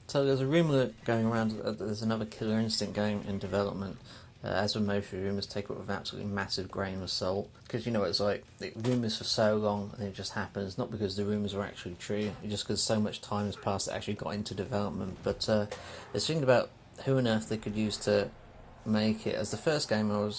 So there's a rumour going around that there's another Killer Instinct game in development. As with most rumours, take it with an absolutely massive grain of salt. Because you know it's like, rumours for so long and it just happens, not because the rumours are actually true, just because so much time has passed it actually got into development. But it's thinking about who on earth they could use to make it. As the first game I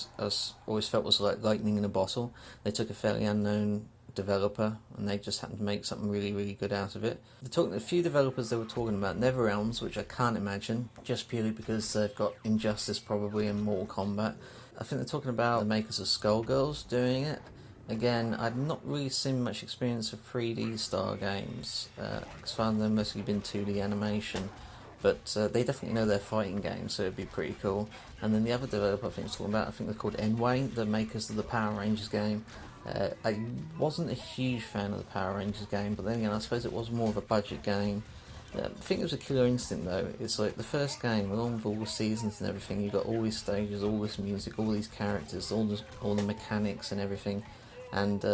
always felt was like lightning in a bottle. They took a fairly unknown developer and they just happened to make something really, really good out of it. They're talking a few developers they were talking about NetherRealms, which I can't imagine, just purely because they've got Injustice probably and Mortal Kombat. I think they're talking about the makers of Skullgirls doing it. Again, I've not really seen much experience of 3D style games, as far as they've mostly been 2D animation. But they definitely know their fighting games, so it'd be pretty cool. And then the other developer I think it's talking about, I think they're called Enway, the makers of the Power Rangers game. I wasn't a huge fan of the Power Rangers game, but then again, I suppose it was more of a budget game. I think it was a Killer Instinct though. It's like the first game, along with all the seasons and everything, you got all these stages, all this music, all these characters, all the mechanics and everything. And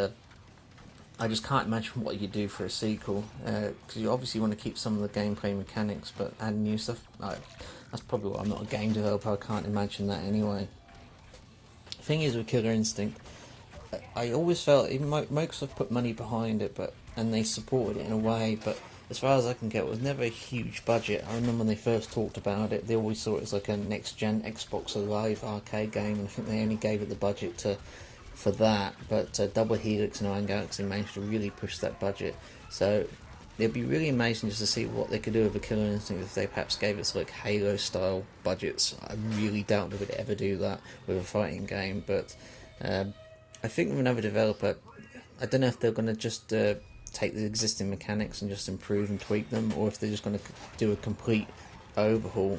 I just can't imagine what you do for a sequel, because you obviously want to keep some of the gameplay mechanics, but add new stuff. That's probably why I'm not a game developer. I can't imagine that anyway. The thing is with Killer Instinct, I always felt even Microsoft put money behind it, and they supported it in a way. But as far as I can get, it was never a huge budget. I remember when they first talked about it, they always saw it as like a next-gen Xbox Live arcade game, and I think they only gave it the budget for that. But Double Helix and Iron Galaxy managed to really push that budget. So it'd be really amazing just to see what they could do with a Killer Instinct if they perhaps gave it like Halo-style budgets. I really doubt they would ever do that with a fighting game, but I think with another developer, I don't know if they're going to just take the existing mechanics and just improve and tweak them, or if they're just going to do a complete overhaul.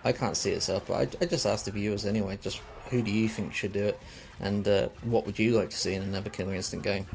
I can't see it myself, but I just asked the viewers anyway, just who do you think should do it, and what would you like to see in another Killer Instinct game?